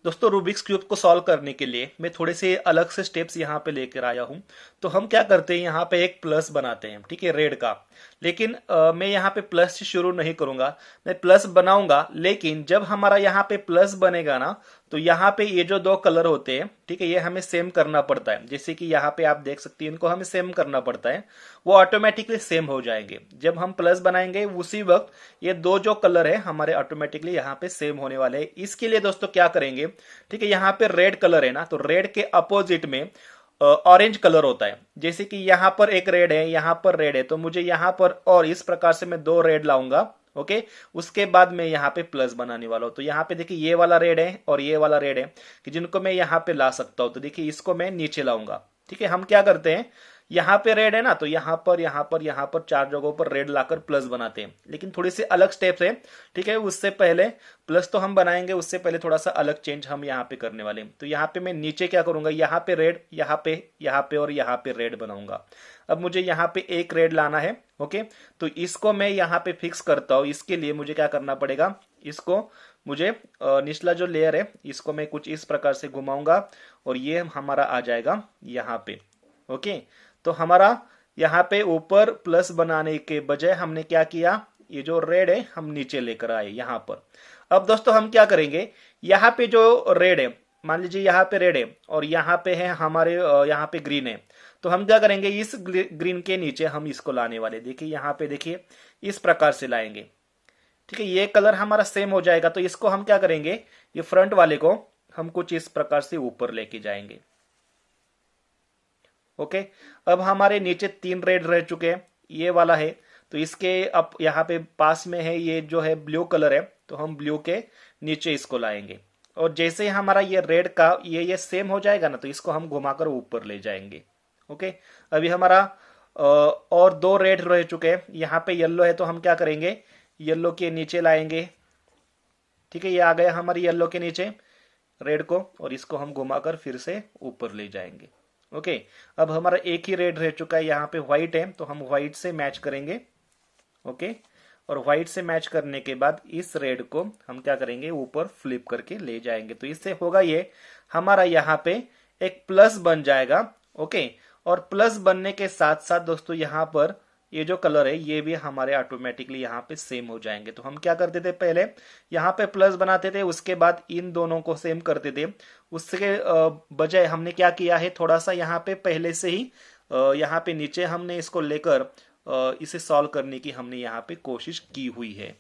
दोस्तों Rubik's cube को solve करने के लिए मैं थोड़े से अलग से स्टेप्स यहाँ पे लेकर आया हूँ। तो हम क्या करते हैं, यहाँ पे एक प्लस बनाते हैं, ठीक है, रेड का। लेकिन मैं यहाँ पे प्लस से शुरू नहीं करूंगा, मैं प्लस बनाऊंगा, लेकिन जब हमारा यहाँ पे प्लस बनेगा ना, तो यहाँ पे ये जो दो कलर होते हैं, ठीक है, ये हमें सेम करना पड़ता है। जैसे कि यहाँ पे आप देख सकते हैं, इनको हमें सेम करना पड़ता है, वो ऑटोमेटिकली सेम हो जाएंगे। जब हम प्लस बनाएंगे उसी वक्त ये दो जो कलर है हमारे ऑटोमेटिकली यहाँ पे सेम होने वाले हैं। इसके लिए दोस्तों क्या करेंगे, ठीक है, यहाँ पे रेड कलर है ना, तो रेड के अपोजिट में ऑरेंज कलर होता है। जैसे कि यहाँ पर एक रेड है, यहाँ पर रेड है, तो मुझे यहाँ पर और इस प्रकार से मैं दो रेड लाऊंगा। ओके, उसके बाद मैं यहाँ पे प्लस बनाने वाला हूं। तो यहाँ पे देखिए ये वाला रेड है और ये वाला रेड है, कि जिनको मैं यहाँ पे ला सकता हूं। तो देखिए इसको मैं नीचे लाऊंगा। ठीक है, हम क्या करते हैं, यहाँ पे रेड है ना, तो यहाँ पर यहाँ पर यहाँ पर चार जगहों पर रेड लाकर प्लस बनाते हैं, लेकिन थोड़ी सी अलग स्टेप्स है। ठीक है, उससे पहले प्लस तो हम बनाएंगे, उससे पहले थोड़ा सा अलग चेंज हम यहाँ पे करने वाले हैं। तो यहाँ पे मैं नीचे क्या करूंगा, यहाँ पे रेड, यहाँ पे और यहाँ पे रेड बनाऊंगा। अब मुझे यहाँ पे एक रेड लाना है। ओके, तो इसको मैं यहाँ पे फिक्स करता हूँ। इसके लिए मुझे क्या करना पड़ेगा, इसको मुझे निचला जो लेयर है इसको मैं कुछ इस प्रकार से घुमाऊंगा और ये हमारा आ जाएगा यहाँ पे। ओके, तो हमारा यहाँ पे ऊपर प्लस बनाने के बजाय हमने क्या किया, ये जो रेड है हम नीचे लेकर आए यहाँ पर। अब दोस्तों हम क्या करेंगे, यहाँ पे जो रेड है, मान लीजिए यहाँ पे रेड है और यहाँ पे है हमारे यहाँ पे ग्रीन है, तो हम क्या करेंगे, इस ग्रीन के नीचे हम इसको लाने वाले। देखिए यहाँ पे देखिए इस प्रकार से लाएंगे। ठीक है, ये कलर हमारा सेम हो जाएगा। तो इसको हम क्या करेंगे, ये फ्रंट वाले को हम कुछ इस प्रकार से ऊपर लेके जाएंगे। ओके, अब हमारे नीचे तीन रेड रह चुके हैं, ये वाला है, तो इसके अब यहाँ पे पास में है ये जो है ब्लू कलर है, तो हम ब्लू के नीचे इसको लाएंगे। और जैसे ही हमारा ये रेड का ये सेम हो जाएगा ना, तो इसको हम घुमाकर ऊपर ले जाएंगे। ओके, अभी हमारा और दो रेड रह चुके हैं, यहाँ पे येलो है, तो हम क्या करेंगे, येलो के नीचे लाएंगे। ठीक है, ये आ गया हमारी येलो के नीचे रेड को, और इसको हम घुमाकर फिर से ऊपर ले जाएंगे। ओके, अब हमारा एक ही रेड रह चुका है, यहाँ पे व्हाइट है, तो हम व्हाइट से मैच करेंगे। ओके, और व्हाइट से मैच करने के बाद इस रेड को हम क्या करेंगे, ऊपर फ्लिप करके ले जाएंगे। तो इससे होगा ये हमारा यहाँ पे एक प्लस बन जाएगा। ओके, और प्लस बनने के साथ साथ दोस्तों यहाँ पर ये जो कलर है ये भी हमारे ऑटोमेटिकली यहाँ पे सेम हो जाएंगे। तो हम क्या करते थे, पहले यहाँ पे प्लस बनाते थे, उसके बाद इन दोनों को सेम करते थे। उसके बजाय हमने क्या किया है, थोड़ा सा यहाँ पे पहले से ही यहाँ पे नीचे हमने इसको लेकर इसे सॉल्व करने की हमने यहाँ पे कोशिश की हुई है।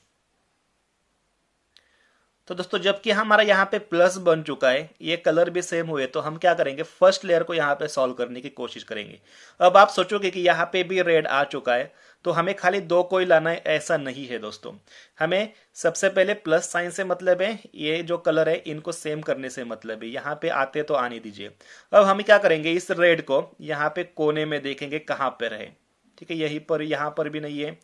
तो दोस्तों जबकि हमारा यहाँ पे प्लस बन चुका है, ये कलर भी सेम हुए, तो हम क्या करेंगे, फर्स्ट लेयर को यहाँ पे सॉल्व करने की कोशिश करेंगे। अब आप सोचोगे कि यहाँ पे भी रेड आ चुका है, तो हमें खाली दो कोई लाना है, ऐसा नहीं है दोस्तों। हमें सबसे पहले प्लस साइन से मतलब है, ये जो कलर है इनको सेम करने से मतलब है। यहाँ पे आते तो आने दीजिए। अब हम क्या करेंगे, इस रेड को यहाँ पे कोने में देखेंगे कहाँ पर है। ठीक है, यहीं पर, यहाँ पर भी नहीं है,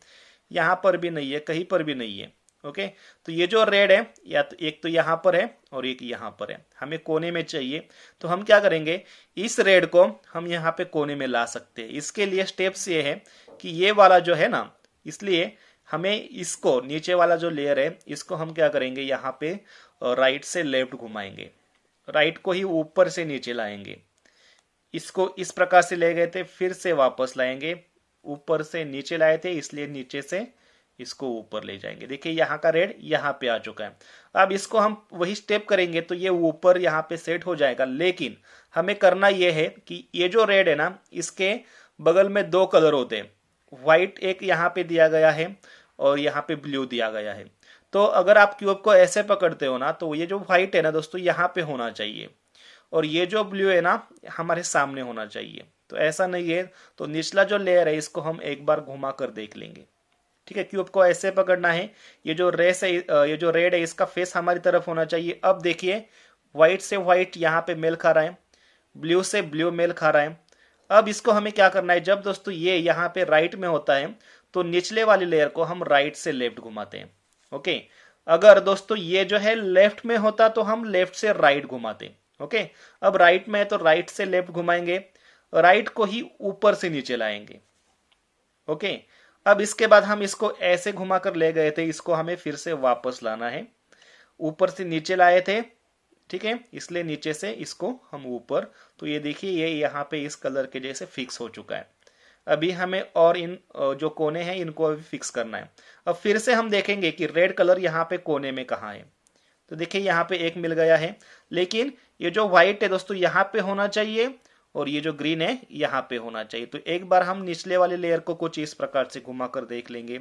यहाँ पर भी नहीं है, कहीं पर भी नहीं है। ओके, तो ये जो रेड है, या तो एक तो यहाँ पर है और एक यहाँ पर है, हमें कोने में चाहिए। तो हम क्या करेंगे, इस रेड को हम यहाँ पे कोने में ला सकते हैं। इसके लिए स्टेप्स ये है कि ये वाला जो है ना, इसलिए हमें इसको नीचे वाला जो लेयर है इसको हम क्या करेंगे, यहाँ पे राइट से लेफ्ट घुमाएंगे, राइट को ही ऊपर से नीचे लाएंगे। इसको इस प्रकार से ले गए थे, फिर से वापस लाएंगे, ऊपर से नीचे लाए थे, इसलिए नीचे से इसको ऊपर ले जाएंगे। देखिए यहाँ का रेड यहाँ पे आ चुका है। अब इसको हम वही स्टेप करेंगे तो ये ऊपर यहाँ पे सेट हो जाएगा, लेकिन हमें करना यह है कि ये जो रेड है ना, इसके बगल में दो कलर होते हैं, व्हाइट एक यहाँ पे दिया गया है और यहाँ पे ब्लू दिया गया है। तो अगर आप क्यूब को ऐसे पकड़ते हो ना, तो ये जो व्हाइट है ना दोस्तों यहाँ पे होना चाहिए, और ये जो ब्लू है ना हमारे सामने होना चाहिए। तो ऐसा नहीं है, तो निचला जो लेयर है इसको हम एक बार घुमा कर देख लेंगे। ठीक है, क्यूब को ऐसे पकड़ना है, ये जो रेस है, ये जो रेड है इसका फेस हमारी तरफ होना चाहिए। अब देखिए व्हाइट से व्हाइट यहाँ पे मेल खा रहा है, ब्लू से ब्लू मेल खा रहा है। अब इसको हमें क्या करना है, जब दोस्तों ये यहाँ पे राइट में होता है तो निचले वाली लेयर को हम राइट से लेफ्ट घुमाते हैं। ओके, अगर दोस्तों ये जो है लेफ्ट में होता तो हम लेफ्ट से राइट घुमाते। ओके, अब राइट में है तो राइट से लेफ्ट घुमाएंगे, राइट को ही ऊपर से नीचे लाएंगे। ओके, अब इसके बाद हम इसको ऐसे घुमाकर ले गए थे, इसको हमें फिर से वापस लाना है। ऊपर से नीचे लाए थे, ठीक है, इसलिए नीचे से इसको हम ऊपर, तो ये देखिए ये यहाँ पे इस कलर के जैसे फिक्स हो चुका है। अभी हमें और इन जो कोने हैं इनको अभी फिक्स करना है। अब फिर से हम देखेंगे कि रेड कलर यहाँ पे कोने में कहाँ है। तो देखिए यहाँ पे एक मिल गया है, लेकिन ये जो व्हाइट है दोस्तों यहाँ पे होना चाहिए और ये जो ग्रीन है यहाँ पे होना चाहिए। तो एक बार हम निचले वाले लेयर को कुछ इस प्रकार से घुमा कर देख लेंगे।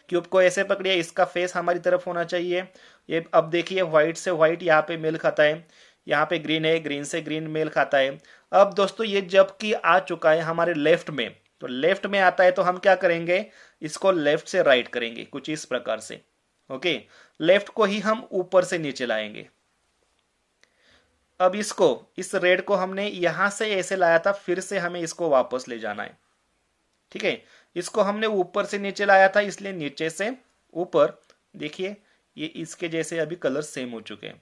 क्यूब को ऐसे पकड़िए, इसका फेस हमारी तरफ होना चाहिए। ये अब देखिए व्हाइट से व्हाइट यहाँ पे मेल खाता है, यहाँ पे ग्रीन है, ग्रीन से ग्रीन मेल खाता है। अब दोस्तों ये जबकि आ चुका है हमारे लेफ्ट में, तो लेफ्ट में आता है तो हम क्या करेंगे, इसको लेफ्ट से राइट करेंगे कुछ इस प्रकार से। ओके, लेफ्ट को ही हम ऊपर से नीचे लाएंगे। अब इसको, इस रेड को हमने यहां से ऐसे लाया था, फिर से हमें इसको वापस ले जाना है। ठीक है, इसको हमने ऊपर से नीचे लाया था, इसलिए नीचे से ऊपर। देखिए ये इसके जैसे अभी कलर सेम हो चुके हैं।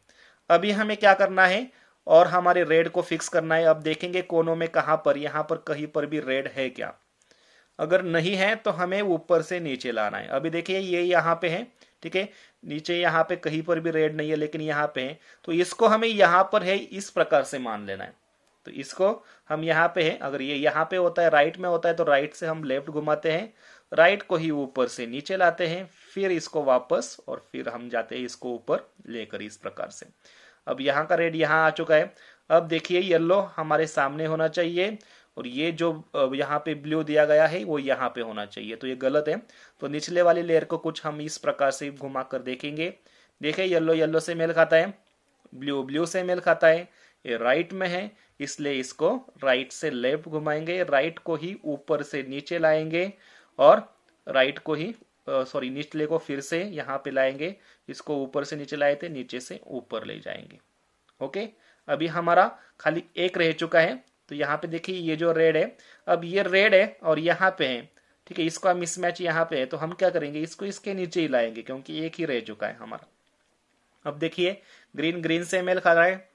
अभी हमें क्या करना है, और हमारे रेड को फिक्स करना है। अब देखेंगे कोनों में कहां पर, यहां पर कहीं पर भी रेड है क्या। अगर नहीं है तो हमें ऊपर से नीचे लाना है। अभी देखिए ये यहाँ पे है, ठीक है, नीचे यहाँ पे कहीं पर भी रेड नहीं है, लेकिन यहाँ पे है, तो इसको हमें यहाँ पर है इस प्रकार से मान लेना है। तो इसको हम यहाँ पे है, अगर ये यहाँ पे होता है, राइट में होता है, तो राइट से हम लेफ्ट घुमाते हैं, राइट को ही ऊपर से नीचे लाते हैं, फिर इसको वापस, और फिर हम जाते हैं इसको ऊपर लेकर इस प्रकार से। अब यहाँ का रेड यहाँ आ चुका है। अब देखिए येलो हमारे सामने होना चाहिए, और ये जो यहाँ पे ब्लू दिया गया है वो यहाँ पे होना चाहिए, तो ये गलत है। तो निचले वाली लेयर को कुछ हम इस प्रकार से घुमा कर देखेंगे। देखिए येलो येलो से मेल खाता है, ब्लू ब्लू से मेल खाता है, ये राइट में है, इसलिए इसको राइट से लेफ्ट घुमाएंगे, राइट को ही ऊपर से नीचे लाएंगे, और राइट को ही सॉरी निचले को फिर से यहाँ पे लाएंगे। इसको ऊपर से नीचे लाए थे, नीचे से ऊपर ले जाएंगे। ओके, अभी हमारा खाली एक रह चुका है। तो यहाँ पे देखिए ये जो रेड है, अब ये रेड है और यहाँ पे है, ठीक है, इसका मिसमैच यहाँ पे है, तो हम क्या करेंगे, इसको इसके नीचे ही लाएंगे, क्योंकि एक ही रह चुका है हमारा। अब देखिए ग्रीन ग्रीन से मेल खा रहा है,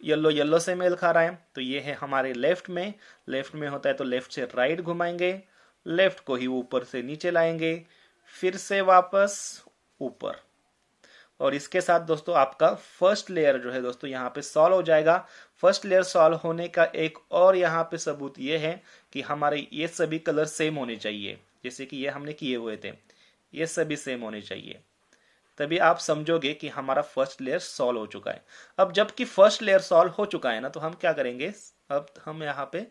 येलो येलो से मेल खा रहा है, तो ये है हमारे लेफ्ट में। लेफ्ट में होता है तो लेफ्ट से राइट घुमाएंगे, लेफ्ट को ही ऊपर से नीचे लाएंगे, फिर से वापस ऊपर। और इसके साथ दोस्तों आपका फर्स्ट लेयर जो है दोस्तों यहाँ पे सॉल्व हो जाएगा। फर्स्ट लेयर सॉल्व होने का एक और यहाँ पे सबूत ये है कि हमारे ये सभी कलर सेम होने चाहिए, जैसे कि ये हमने किए हुए थे, ये सभी सेम होने चाहिए, तभी आप समझोगे कि हमारा फर्स्ट लेयर सॉल्व हो चुका है। अब जबकि फर्स्ट लेयर सॉल्व हो चुका है ना, तो हम क्या करेंगे, अब हम यहाँ पे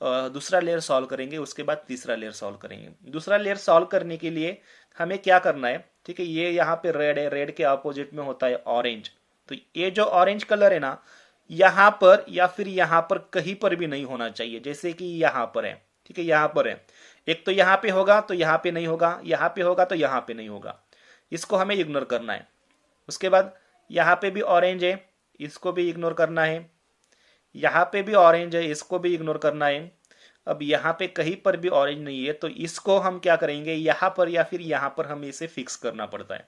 दूसरा लेयर सॉल्व करेंगे, उसके बाद तीसरा लेयर सॉल्व करेंगे। दूसरा लेयर सॉल्व करने के लिए हमें क्या करना है, ठीक है, ये यहाँ पे रेड है, रेड के अपोजिट में होता है ऑरेंज। तो ये जो ऑरेंज कलर है ना, यहाँ पर या फिर यहाँ पर कहीं पर भी नहीं होना चाहिए, जैसे कि यहाँ पर है, ठीक है, यहाँ पर है। एक तो यहाँ पे होगा तो यहाँ पे नहीं होगा, यहाँ पे होगा तो यहाँ पे नहीं होगा, इसको हमें इग्नोर करना है। उसके बाद यहाँ पे भी ऑरेंज है, इसको भी इग्नोर करना है, यहाँ पे भी ऑरेंज है, इसको भी इग्नोर करना है। अब यहाँ पे कहीं पर भी ऑरेंज नहीं है, तो इसको हम क्या करेंगे, यहाँ पर या फिर यहाँ पर हमें इसे फिक्स करना पड़ता है।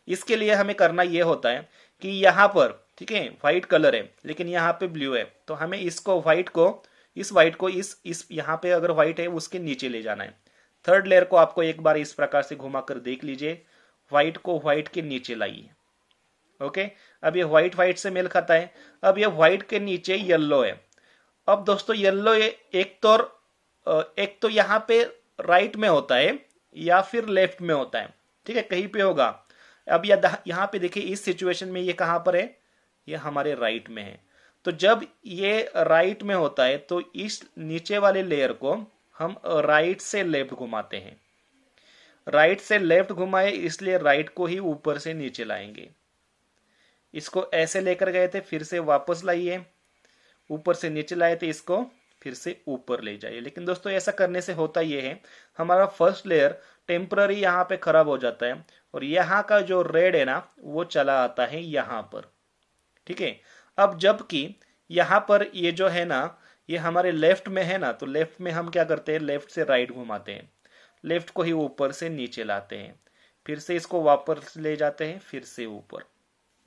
इसके लिए हमें करना ये होता है कि यहाँ पर, ठीक है, व्हाइट कलर है लेकिन यहाँ पे ब्लू है, तो हमें इसको व्हाइट को इस यहाँ पे अगर व्हाइट है उसके नीचे ले जाना है। थर्ड लेयर को आपको एक बार इस प्रकार से घुमा कर देख लीजिए, व्हाइट को व्हाइट के नीचे लाइए। ओके, अब ये व्हाइट व्हाइट से मेल खाता है। अब ये व्हाइट के नीचे येलो है। अब दोस्तों येलो एक तो यहाँ पे राइट में होता है या फिर लेफ्ट में होता है, ठीक है, कहीं पे होगा। अब यहाँ पे देखिए इस सिचुएशन में ये कहां पर है, ये हमारे राइट में है। तो जब ये राइट में होता है तो इस नीचे वाले लेयर को हम राइट से लेफ्ट घुमाते हैं। राइट से लेफ्ट घुमाए इसलिए राइट को ही ऊपर से नीचे लाएंगे। इसको ऐसे लेकर गए थे, फिर से वापस लाइए, ऊपर से नीचे लाए थे, इसको फिर से ऊपर ले जाइए। लेकिन दोस्तों ऐसा करने से होता ये है, हमारा फर्स्ट लेयर टेम्पररी यहाँ पे खराब हो जाता है, और यहाँ का जो रेड है ना वो चला आता है यहाँ पर, ठीक है। अब जबकि यहाँ पर ये जो है ना ये हमारे लेफ्ट में है ना, तो लेफ्ट में हम क्या करते हैं, लेफ्ट से राइट घुमाते हैं, लेफ्ट को ही ऊपर से नीचे लाते हैं, फिर से इसको वापस ले जाते हैं, फिर से ऊपर।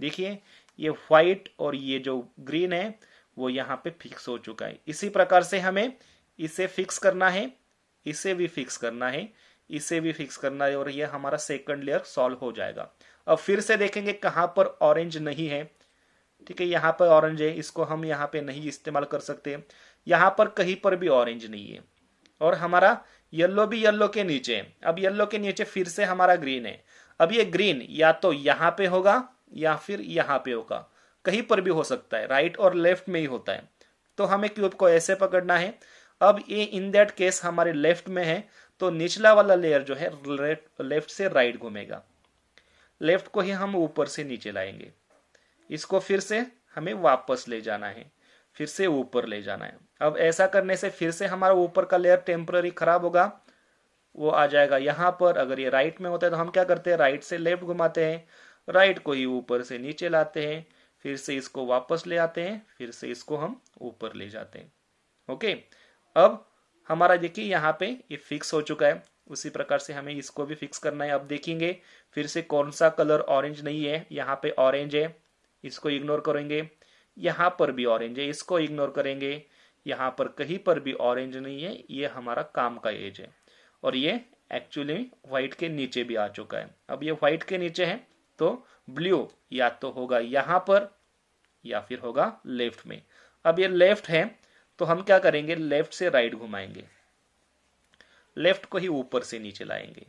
देखिए ये व्हाइट और ये जो ग्रीन है वो यहाँ पे फिक्स हो चुका है। इसी प्रकार से हमें इसे फिक्स करना है, इसे भी फिक्स करना है, इसे भी फिक्स करना है, और ये हमारा सेकंड लेयर सॉल्व हो जाएगा। अब फिर से देखेंगे कहां पर ऑरेंज नहीं है, ठीक है, यहाँ पर ऑरेंज है, इसको हम यहाँ पे नहीं इस्तेमाल कर सकते। यहाँ पर कहीं पर भी ऑरेंज नहीं है, और हमारा येलो भी येलो के नीचे है। अब येलो के नीचे फिर से हमारा ग्रीन है। अब ये ग्रीन या तो यहाँ पे होगा या फिर यहाँ पे होगा, कहीं पर भी हो सकता है, राइट और लेफ्ट में ही होता है। तो हमें क्यूब को ऐसे पकड़ना है। अब ये इन दैट केस हमारे लेफ्ट में है, तो निचला वाला लेयर जो है लेफ्ट से राइट घूमेगा, लेफ्ट को ही हम ऊपर से नीचे लाएंगे। इसको फिर से हमें वापस ले जाना है, फिर से ऊपर ले जाना है। अब ऐसा करने से फिर से हमारा ऊपर का लेयर टेम्पररी खराब होगा, वो आ जाएगा यहाँ पर। अगर ये राइट में होता है तो हम क्या करते हैं, राइट से लेफ्ट घुमाते हैं, राइट को ही ऊपर से नीचे लाते हैं, फिर से इसको वापस ले आते हैं, फिर से इसको हम ऊपर ले जाते हैं। ओके, अब हमारा देखिए यहाँ पे ये फिक्स हो चुका है। उसी प्रकार से हमें इसको भी फिक्स करना है। अब देखेंगे फिर से कौन सा कलर ऑरेंज नहीं है। यहाँ पे ऑरेंज है, इसको इग्नोर करेंगे। यहाँ पर भी ऑरेंज है, इसको इग्नोर करेंगे। यहाँ पर कहीं पर भी ऑरेंज नहीं है, ये हमारा काम का एज है, और ये एक्चुअली व्हाइट के नीचे भी आ चुका है। अब ये व्हाइट के नीचे है तो ब्लू या तो होगा यहाँ पर या फिर होगा लेफ्ट में। अब ये लेफ्ट है तो हम क्या करेंगे, लेफ्ट से राइट घुमाएंगे, लेफ्ट को ही ऊपर से नीचे लाएंगे,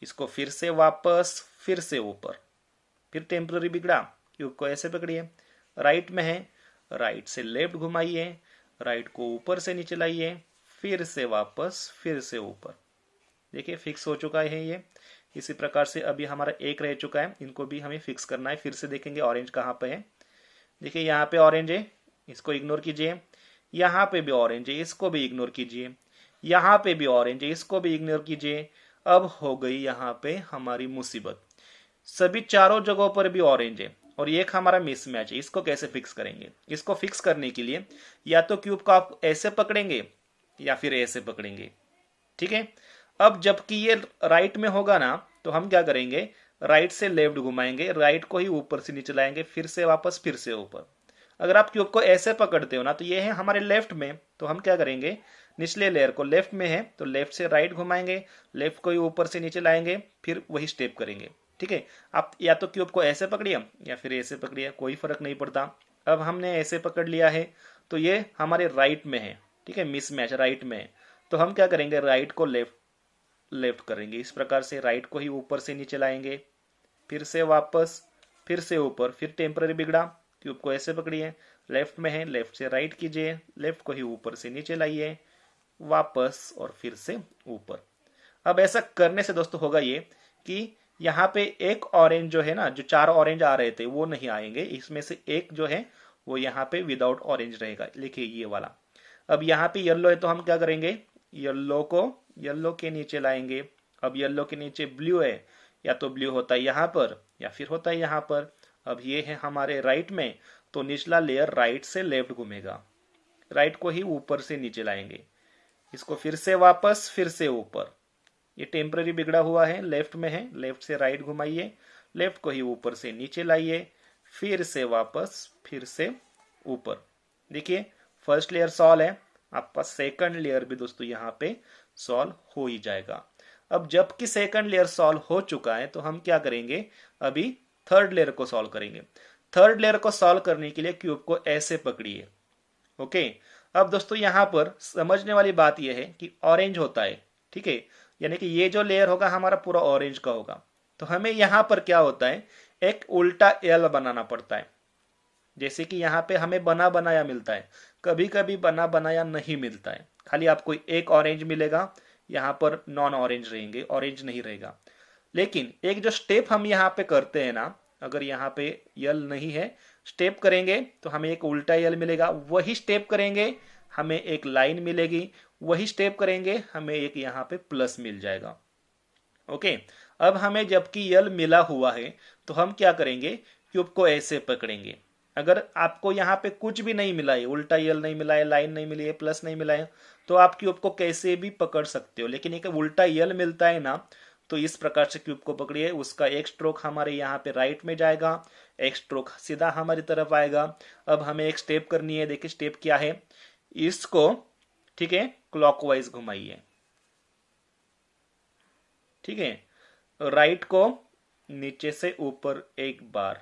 इसको फिर से वापस, फिर से ऊपर, फिर टेम्पररी बिगड़ा, क्यूब को ऐसे पकड़िए, राइट में है, राइट से लेफ्ट घुमाइए, राइट को ऊपर से नीचे लाइए, फिर से वापस, फिर से ऊपर। देखिए फिक्स हो चुका है ये। इसी प्रकार से अभी हमारा एक रह चुका है, इनको भी हमें फिक्स करना है। फिर से देखेंगे ऑरेंज कहाँ पे है। देखिए यहाँ पे ऑरेंज है, इसको इग्नोर कीजिए। यहाँ पे भी ऑरेंज है, इसको भी इग्नोर कीजिए। यहाँ पे भी ऑरेंज है, इसको भी इग्नोर कीजिए। अब हो गई यहाँ पे हमारी मुसीबत, सभी चारों जगहों पर भी ऑरेंज है और एक हमारा मिसमैच है। इसको कैसे फिक्स करेंगे? इसको फिक्स करने के लिए या तो क्यूब को आप ऐसे पकड़ेंगे या फिर ऐसे पकड़ेंगे, ठीक है। अब जबकि ये राइट में होगा ना, तो हम क्या करेंगे, राइट से लेफ्ट घुमाएंगे, राइट को ही ऊपर से नीचे लाएंगे, फिर से वापस, फिर से ऊपर। अगर आप क्यूब को ऐसे पकड़ते हो ना, तो ये है हमारे लेफ्ट में, तो हम क्या करेंगे, निचले लेयर को लेफ्ट में है तो लेफ्ट से राइट घुमाएंगे, लेफ्ट को ही ऊपर से नीचे लाएंगे, फिर वही स्टेप करेंगे, ठीक है। आप या तो क्यूब को ऐसे पकड़िए या फिर ऐसे पकड़िए, कोई फर्क नहीं पड़ता। अब हमने ऐसे पकड़ लिया है तो ये हमारे राइट में है, ठीक है, मिसमैच राइट में है। तो हम क्या करेंगे, राइट को लेफ्ट लेफ्ट करेंगे, इस प्रकार से राइट को ही ऊपर से नीचे लाएंगे, फिर से वापस, फिर से ऊपर, फिर टेम्पररी बिगड़ा, क्यूब को ऐसे पकड़िए, लेफ्ट में है, लेफ्ट से राइट कीजिए, लेफ्ट को ही ऊपर से नीचे लाइए, वापस और फिर से ऊपर। अब ऐसा करने से दोस्तों होगा ये कि यहाँ पे एक ऑरेंज जो है ना, जो चार ऑरेंज आ रहे थे वो नहीं आएंगे, इसमें से एक जो है वो यहाँ पे विदाउट ऑरेंज रहेगा, लिखिए ये वाला। अब यहाँ पे येलो है तो हम क्या करेंगे, येलो को येलो के नीचे लाएंगे। अब येलो के नीचे ब्लू है, या तो ब्लू होता है यहाँ पर या फिर होता है यहाँ पर। अब ये है हमारे राइट में, तो निचला लेयर राइट से लेफ्ट घूमेगा, राइट को ही ऊपर से नीचे लाएंगे, इसको फिर से वापस, फिर से ऊपर। ये टेम्पररी बिगड़ा हुआ है, लेफ्ट में है, लेफ्ट से राइट घुमाइए, लेफ्ट को ही ऊपर से नीचे लाइए, फिर से वापस, फिर से ऊपर। देखिए फर्स्ट लेयर सॉल्व है, आपका सेकंड लेयर भी दोस्तों यहाँ पे सॉल्व हो ही जाएगा। अब जबकि सेकंड लेयर सॉल्व हो चुका है तो हम क्या करेंगे, अभी थर्ड लेयर को सॉल्व करेंगे। थर्ड लेयर को सॉल्व करने के लिए क्यूब को ऐसे पकड़िए, ओके। अब दोस्तों यहाँ पर समझने वाली बात यह है कि ऑरेंज होता है, ठीक है, यानी कि ये जो लेयर होगा हमारा पूरा ऑरेंज का होगा। तो हमें यहाँ पर क्या होता है, एक उल्टा एल बनाना पड़ता है। जैसे कि यहाँ पे हमें बना बनाया मिलता है, कभी कभी बना बनाया नहीं मिलता है, खाली आपको एक ऑरेंज मिलेगा, यहाँ पर नॉन ऑरेंज रहेंगे, ऑरेंज नहीं रहेगा। लेकिन एक जो स्टेप हम यहाँ पे करते हैं ना, अगर यहाँ पे यल नहीं है, स्टेप करेंगे तो हमें एक उल्टा यल मिलेगा, वही स्टेप करेंगे हमें एक लाइन मिलेगी, वही स्टेप करेंगे हमें एक यहाँ पे प्लस मिल जाएगा, ओके। अब हमें जबकि यल मिला हुआ है तो हम क्या करेंगे, क्यूब को ऐसे पकड़ेंगे। अगर आपको यहाँ पे कुछ भी नहीं मिला है, उल्टा यल नहीं मिला है, लाइन नहीं मिली है, प्लस नहीं मिला है, तो आप क्यूब को कैसे भी पकड़ सकते हो। लेकिन एक उल्टा यल मिलता है ना, तो इस प्रकार से क्यूब को पकड़िए, उसका एक स्ट्रोक हमारे यहाँ पे राइट में जाएगा, एक स्ट्रोक सीधा हमारी तरफ आएगा। अब हमें एक स्टेप करनी है, देखिए स्टेप क्या है, इसको ठीक है क्लॉकवाइज घुमाइए, ठीक है, राइट को नीचे से ऊपर एक बार,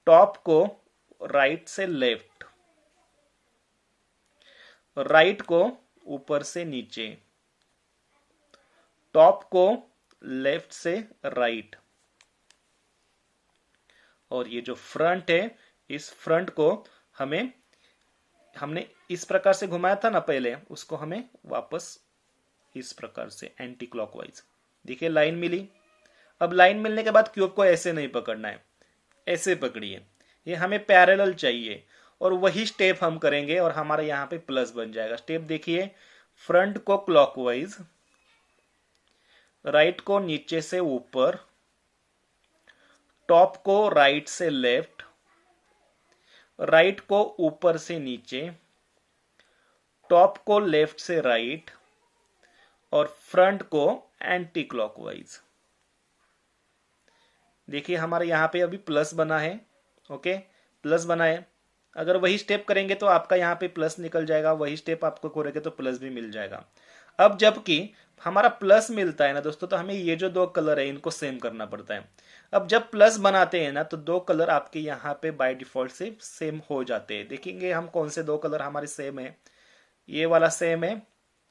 टॉप को राइट से लेफ्ट, राइट को ऊपर से नीचे, टॉप को लेफ्ट से राइट, और ये जो फ्रंट है इस फ्रंट को हमने इस प्रकार से घुमाया था ना पहले, उसको हमें वापस इस प्रकार से एंटी क्लॉकवाइज। देखिए लाइन मिली। अब लाइन मिलने के बाद क्यूब को ऐसे नहीं पकड़ना है, ऐसे पकड़िए, ये हमें पैरेलल चाहिए, और वही स्टेप हम करेंगे और हमारे यहां पे प्लस बन जाएगा। स्टेप देखिए, फ्रंट को क्लॉकवाइज, राइट को नीचे से ऊपर, टॉप को राइट से लेफ्ट, राइट को ऊपर से नीचे, टॉप को लेफ्ट से राइट, और फ्रंट को एंटी क्लॉकवाइज। देखिए हमारे यहां पे अभी प्लस बना है, ओके, प्लस बना है। अगर वही स्टेप करेंगे तो आपका यहाँ पे प्लस निकल जाएगा, वही स्टेप आपको करेंगे तो प्लस भी मिल जाएगा। अब जबकि हमारा प्लस मिलता है ना दोस्तों, तो हमें ये जो दो कलर है इनको सेम करना पड़ता है। अब जब प्लस बनाते हैं ना तो दो कलर आपके यहाँ पे बाय डिफॉल्ट से सेम हो जाते हैं। देखेंगे हम कौन से दो कलर हमारे सेम है, ये वाला सेम है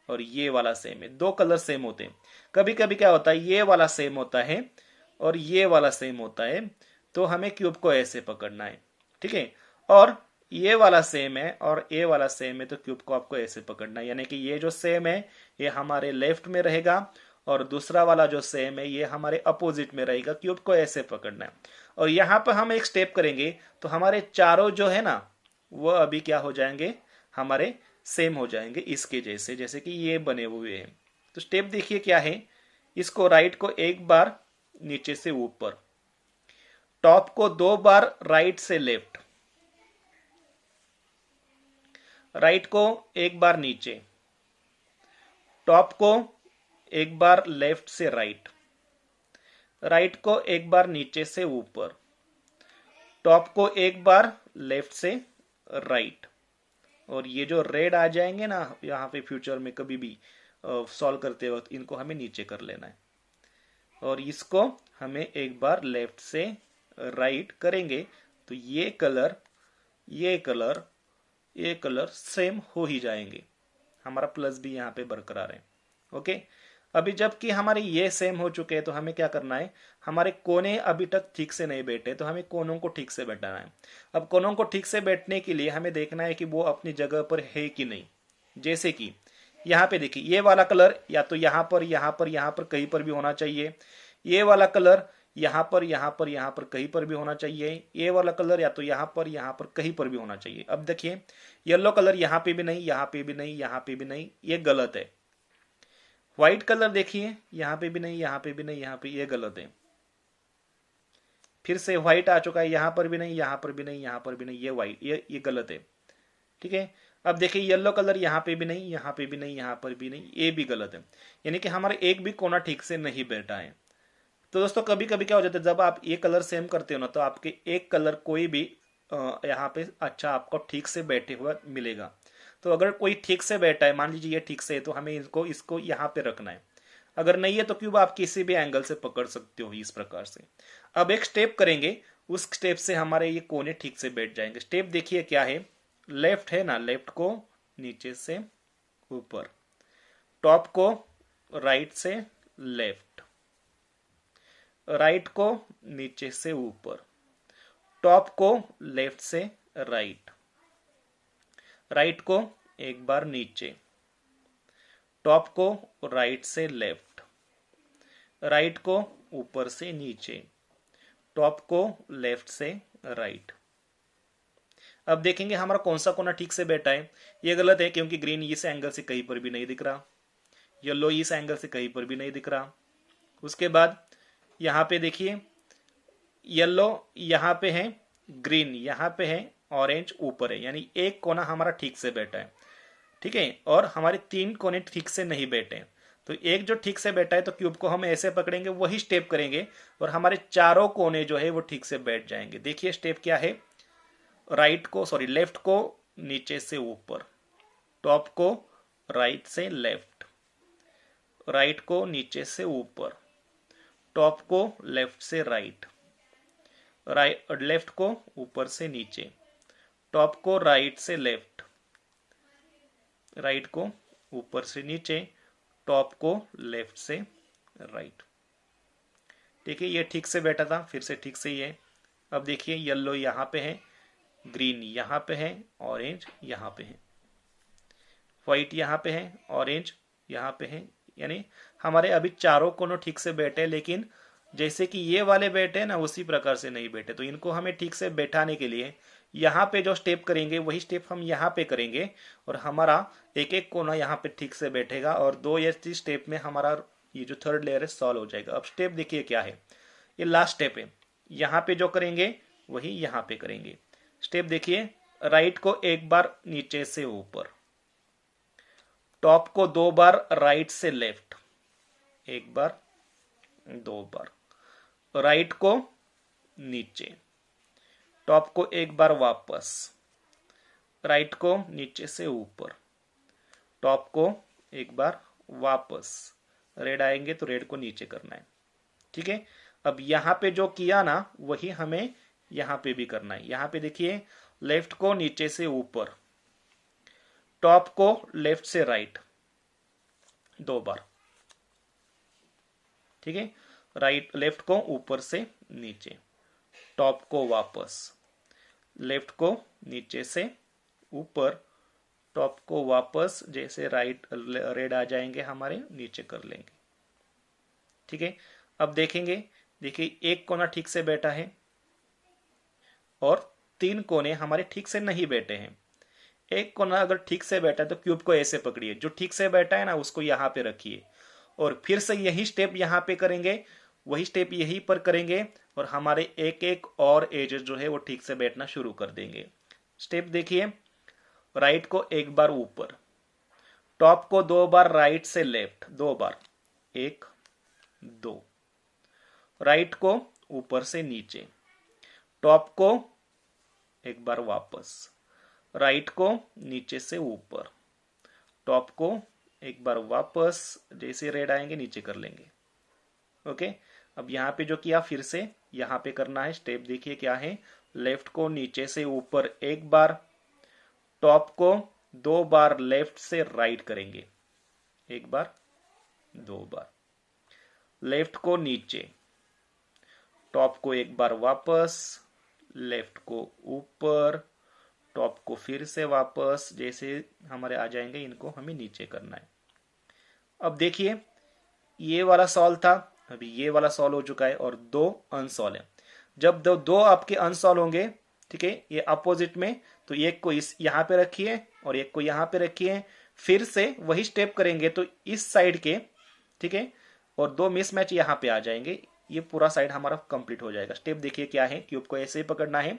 और ये वाला सेम है, दो कलर सेम होते हैं। कभी कभी क्या होता है, ये वाला सेम होता है और ये वाला सेम होता है, तो हमें क्यूब को ऐसे पकड़ना है, ठीक है। और ये वाला सेम है और ये वाला सेम है, तो क्यूब को आपको ऐसे पकड़ना है, यानी कि ये जो सेम है ये हमारे लेफ्ट में रहेगा और दूसरा वाला जो सेम है ये हमारे अपोजिट में रहेगा। क्यूब को ऐसे पकड़ना है। और यहां पर हम एक स्टेप करेंगे तो हमारे चारों जो है ना वो अभी क्या हो जाएंगे, हमारे सेम हो जाएंगे इसके जैसे, जैसे कि ये बने हुए हैं। तो स्टेप देखिए क्या है, इसको राइट को एक बार नीचे से ऊपर, टॉप को दो बार राइट से लेफ्ट, राइट को एक बार नीचे, टॉप को एक बार लेफ्ट से राइट, राइट को एक बार नीचे से ऊपर, टॉप को एक बार लेफ्ट से राइट। और ये जो रेड आ जाएंगे ना यहाँ पे फ्यूचर में कभी भी सॉल्व करते वक्त, इनको हमें नीचे कर लेना है, और इसको हमें एक बार लेफ्ट से राइट करेंगे तो ये कलर ये कलर ये कलर सेम हो ही जाएंगे। हमारा प्लस भी यहाँ पे बरकरार है, ओके। अभी जबकि हमारे ये सेम हो चुके हैं तो हमें क्या करना है, हमारे कोने अभी तक ठीक से नहीं बैठे, तो हमें कोनों को ठीक से बैठाना है। अब कोनों को ठीक से बैठने के लिए हमें देखना है कि वो अपनी जगह पर है कि नहीं। जैसे कि यहाँ पे देखिए, ये वाला कलर या तो यहाँ पर यहाँ पर यहाँ पर कहीं पर भी होना चाहिए, ये वाला कलर यहाँ पर यहाँ पर यहाँ पर कहीं पर भी होना चाहिए, ये वाला कलर या तो यहाँ पर कहीं पर भी होना चाहिए। अब देखिए येलो कलर यहाँ पे भी नहीं, यहाँ पे भी नहीं, यहाँ पे भी नहीं, ये गलत है। व्हाइट कलर देखिए, यहाँ पे भी नहीं, यहाँ पे भी नहीं, यहाँ पे, ये गलत है। फिर से व्हाइट आ चुका है, यहाँ पर भी नहीं, यहाँ पर भी नहीं, यहाँ पर भी नहीं, ये व्हाइट, ये गलत है, ठीक है। अब देखिए येलो कलर यहाँ पे भी नहीं, यहाँ पे भी नहीं, यहाँ पर भी नहीं, ये भी गलत है। यानी कि हमारा एक भी कोना ठीक से नहीं बैठा है। तो दोस्तों कभी कभी क्या हो जाता है, जब आप ये कलर सेम करते हो ना तो आपके एक कलर कोई भी यहाँ पे अच्छा आपको ठीक से बैठे हुआ मिलेगा। तो अगर कोई ठीक से बैठा है, मान लीजिए ये ठीक से है, तो हमें इसको यहाँ पे रखना है। अगर नहीं है तो क्यूब आप किसी भी एंगल से पकड़ सकते हो इस प्रकार से। अब एक स्टेप करेंगे, उस स्टेप से हमारे ये कोने ठीक से बैठ जाएंगे। स्टेप देखिए क्या है, लेफ्ट है ना, लेफ्ट को नीचे से ऊपर, टॉप को राइट से लेफ्ट, राइट को नीचे से ऊपर, टॉप को लेफ्ट से राइट, राइट को एक बार नीचे, टॉप को राइट से लेफ्ट, राइट को ऊपर से नीचे, टॉप को लेफ्ट से राइट। अब देखेंगे हमारा कौन सा कोना ठीक से बैठा है। ये गलत है क्योंकि ग्रीन इस एंगल से कहीं पर भी नहीं दिख रहा, येलो इस एंगल से कहीं पर भी नहीं दिख रहा। उसके बाद यहाँ पे देखिए, येलो यहाँ पे है, ग्रीन यहाँ पे है, ऑरेंज ऊपर है, यानी एक कोना हमारा ठीक से बैठा है, ठीक है। और हमारे तीन कोने ठीक से नहीं बैठे हैं, तो एक जो ठीक से बैठा है तो क्यूब को हम ऐसे पकड़ेंगे, वही स्टेप करेंगे और हमारे चारों कोने जो है वो ठीक से बैठ जाएंगे। देखिए स्टेप क्या है, लेफ्ट को नीचे से ऊपर, टॉप को राइट से लेफ्ट, राइट को नीचे से ऊपर, टॉप को लेफ्ट से राइट, राइट लेफ्ट को ऊपर से नीचे, टॉप को राइट से लेफ्ट, राइट को ऊपर से नीचे, टॉप को लेफ्ट से राइट। ठीक है, ये ठीक से बैठा था, फिर से ठीक से ही है। अब देखिए येलो यहाँ पे है, ग्रीन यहाँ पे है, ऑरेंज यहाँ पे है, व्हाइट यहाँ पे है, ऑरेंज यहाँ पे है। यानी हमारे अभी चारों कोनों ठीक से बैठे, लेकिन जैसे कि ये वाले बैठे ना उसी प्रकार से नहीं बैठे। तो इनको हमें ठीक से बैठाने के लिए यहाँ पे जो स्टेप करेंगे वही स्टेप हम यहाँ पे करेंगे, और हमारा एक एक कोना यहाँ पे ठीक से बैठेगा, और 2 या 3 स्टेप में हमारा ये जो थर्ड लेयर है सॉल्व हो जाएगा। अब स्टेप देखिए क्या है, ये लास्ट स्टेप है। यहाँ पे जो करेंगे वही यहाँ पे करेंगे। स्टेप देखिए, राइट को एक बार नीचे से ऊपर, टॉप को 2 बार राइट से लेफ्ट, एक बार 2 बार, राइट को नीचे, टॉप को एक बार वापस, राइट को नीचे से ऊपर, टॉप को एक बार वापस, रेड आएंगे तो रेड को नीचे करना है। ठीक है, अब यहां पे जो किया ना वही हमें यहां पे भी करना है। यहां पे देखिए, लेफ्ट को नीचे से ऊपर, टॉप को लेफ्ट से राइट 2 बार। ठीक है, राइट लेफ्ट को ऊपर से नीचे, टॉप को वापस, लेफ्ट को नीचे से ऊपर, टॉप को वापस, जैसे राइट रेड आ जाएंगे हमारे नीचे कर लेंगे। ठीक है, अब देखेंगे, देखिए एक कोना ठीक से बैठा है और 3 कोने हमारे ठीक से नहीं बैठे हैं। एक कोना अगर ठीक से बैठा है तो क्यूब को ऐसे पकड़िए, जो ठीक से बैठा है ना उसको यहाँ पे रखिए, और फिर से यही स्टेप यहाँ पे करेंगे, वही स्टेप यहीं पर करेंगे, और हमारे एक एक और एजेस जो है वो ठीक से बैठना शुरू कर देंगे। स्टेप देखिए, राइट को एक बार ऊपर, टॉप को 2 बार राइट से लेफ्ट 2 बार, 1 2, राइट को ऊपर से नीचे, टॉप को एक बार वापस, राइट को नीचे से ऊपर, टॉप को एक बार वापस, जैसे रेड आएंगे नीचे कर लेंगे। ओके, अब यहाँ पे जो किया फिर से यहाँ पे करना है। स्टेप देखिए क्या है, लेफ्ट को नीचे से ऊपर एक बार, टॉप को 2 बार लेफ्ट से राइट करेंगे, एक बार 2 बार, लेफ्ट को नीचे, टॉप को एक बार वापस, लेफ्ट को ऊपर, टॉप को फिर से वापस, जैसे हमारे आ जाएंगे इनको हमें नीचे करना है। अब देखिए ये वाला सॉल्व था, अभी ये वाला सॉल्व हो चुका है, और 2 अनसॉल्व है। जब दो आपके अनसॉल्व होंगे, ठीक है, ये अपोजिट में, तो एक को इस यहाँ पे रखिए और एक को यहाँ पे रखिए, फिर से वही स्टेप करेंगे तो इस साइड के, ठीक है, और 2 मिसमैच यहाँ पे आ जाएंगे, ये पूरा साइड हमारा कंप्लीट हो जाएगा। स्टेप देखिए क्या है, क्यूब को ऐसे ही पकड़ना है,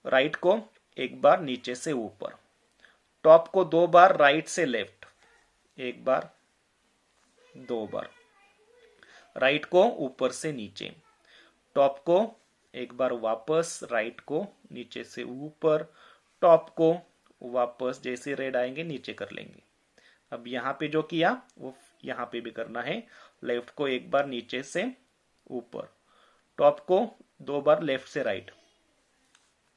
राइट को एक बार नीचे से ऊपर, टॉप को 2 बार राइट से लेफ्ट, एक बार 2 बार, राइट को ऊपर से नीचे, टॉप को एक बार वापस, राइट को नीचे से ऊपर, टॉप को वापस, जैसे रेड आएंगे नीचे कर लेंगे। अब यहाँ पे जो किया वो यहाँ पे भी करना है, लेफ्ट को एक बार नीचे से ऊपर, टॉप को 2 बार लेफ्ट से राइट,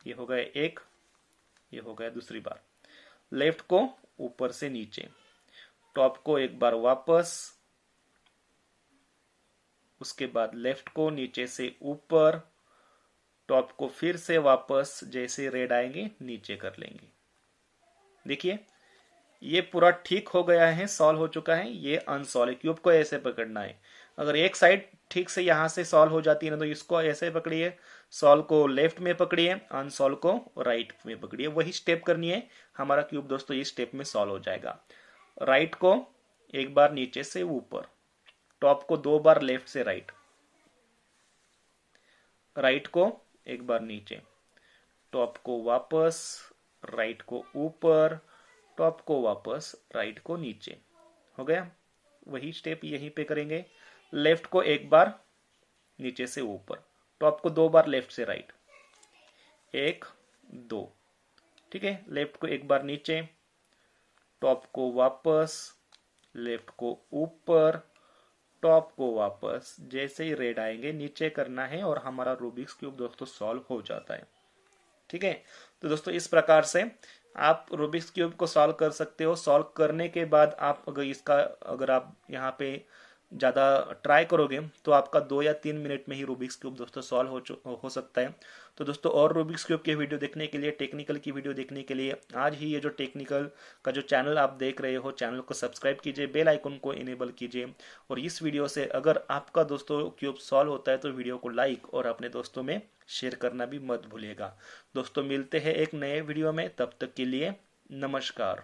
ये हो गया एक, ये हो गया दूसरी बार, लेफ्ट को ऊपर से नीचे, टॉप को एक बार वापस, उसके बाद लेफ्ट को नीचे से ऊपर, टॉप को फिर से वापस, जैसे रेड आएंगे नीचे कर लेंगे। देखिए ये पूरा ठीक हो गया है, सॉल्व हो चुका है। ये अनसॉल्व है, क्यूब को ऐसे पकड़ना है। अगर एक साइड ठीक से यहां से सॉल्व हो जाती है ना तो इसको ऐसे पकड़िए, सॉल्व को लेफ्ट में पकड़िए, अनसॉल्व को राइट में पकड़िए, वही स्टेप करनी है। हमारा क्यूब दोस्तों इस स्टेप में सॉल्व हो जाएगा। राइट को एक बार नीचे से ऊपर, टॉप को 2 बार लेफ्ट से राइट, राइट को एक बार नीचे, टॉप को वापस, राइट को ऊपर, टॉप को वापस, राइट को नीचे। हो गया, वही स्टेप यहीं पे करेंगे। लेफ्ट को एक बार नीचे से ऊपर, टॉप को 2 बार लेफ्ट से राइट, 1 2, ठीक है, लेफ्ट को एक बार नीचे, टॉप को वापस, लेफ्ट को ऊपर, टॉप को वापस जैसे ही रेड आएंगे नीचे करना है और हमारा रूबिक्स क्यूब दोस्तों सॉल्व हो जाता है। ठीक है, तो दोस्तों इस प्रकार से आप रूबिक्स क्यूब को सॉल्व कर सकते हो। सॉल्व करने के बाद आप अगर आप यहाँ पे ज़्यादा ट्राई करोगे तो आपका 2 या 3 मिनट में ही रूबिक्स क्यूब दोस्तों सॉल्व हो सकता है। तो दोस्तों और रूबिक्स क्यूब की वीडियो देखने के लिए, टेक्निकल की वीडियो देखने के लिए आज ही ये जो टेक्निकल का जो चैनल आप देख रहे हो, चैनल को सब्सक्राइब कीजिए, बेल आइकन को इनेबल कीजिए। और इस वीडियो से अगर आपका दोस्तों क्यूब सॉल्व होता है तो वीडियो को लाइक और अपने दोस्तों में शेयर करना भी मत भूलिएगा। दोस्तों मिलते हैं एक नए वीडियो में, तब तक के लिए नमस्कार।